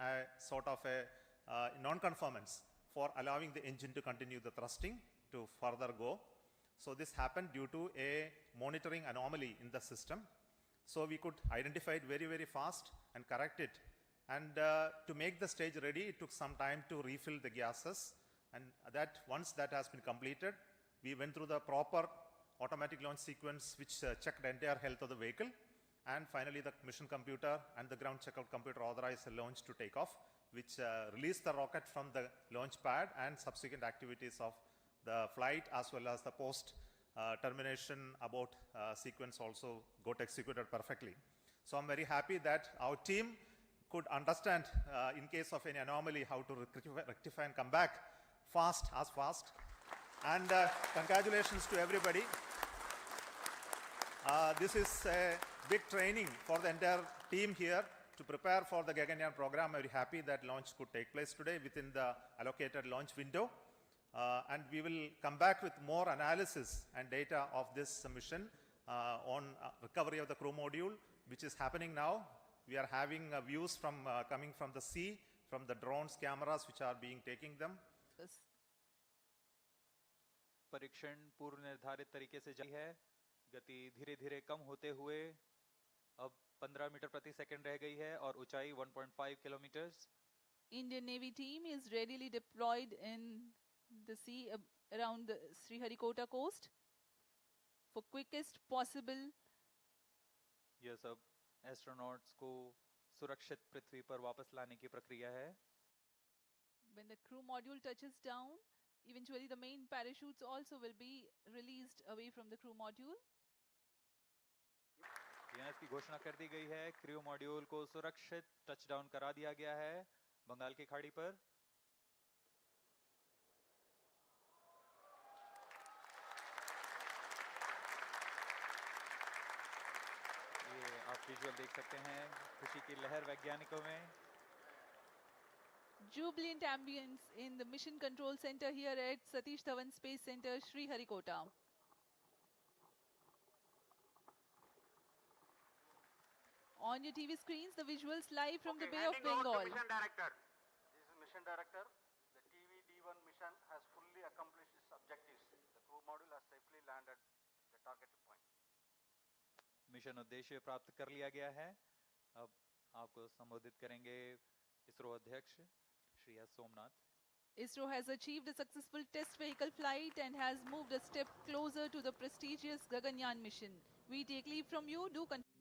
a sort of a non-conformance for allowing the engine to continue the thrusting to further go. So this happened due to a monitoring anomaly in the system. So we could identify it very, very fast and correct it. And to make the stage ready, it took some time to refill the gases. And that once that has been completed, we went through the proper automatic launch sequence which checked the entire health of the vehicle. And finally, the mission computer and the ground checkout computer authorized the launch to take off, which released the rocket from the launch pad, and subsequent activities of the flight as well as the post termination abort sequence also got executed perfectly. So I'm very happy that our team could understand in case of any anomaly how to rectify and come back fast. And congratulations to everybody. This is a big training for the entire team here to prepare for the Gaganyaan program. I'm very happy that launch could take place today within the allocated launch window. And we will come back with more analysis and data of this mission on recovery of the crew module, which is happening now. We are having views from coming from the sea, from the drones, cameras which are being taking them. परीक्षण पूर्व निर्धारित तरीके से जारी है। गति धीरे धीरे कम होते हुए अब 15 मीटर प्रति सेकंड रह गई है और ऊंचाई 1.5 kilometre. Indian Navy team is readily deployed in the sea around the Sriharikota coast for quickest possible. यह सब एस्ट्रोनॉट्स को सुरक्षित पृथ्वी पर वापस लाने की प्रक्रिया है। When the crew module touches down, eventually the main parachutes also will be released away from the crew module. यहाँ इसकी घोषणा कर दी गई है। क्रू मॉड्यूल को सुरक्षित टचडाउन करा दिया गया है बंगाल की खाड़ी पर। ये आप विजुअल देख सकते हैं, खुशी की लहर वैज्ञानिकों में। Jubilant ambience in the Mission Control Center here at Satish Dhawan Space Center, Sriharikota. On your TV screens, the visuals live from the Bay of Bengal. Mission Director. This is Mission Director. The TV-D1 mission has fully accomplished its objectives. The crew module has safely landed the targeted point. Mission उद्देश्य प्राप्त कर लिया गया है। अब आपको संबोधित करेंगे इसरो अध्यक्ष Shri S Somnath. ISRO has achieved a successful test vehicle flight and has moved a step closer to the prestigious Gaganyaan mission. We take leave from you. Do continue.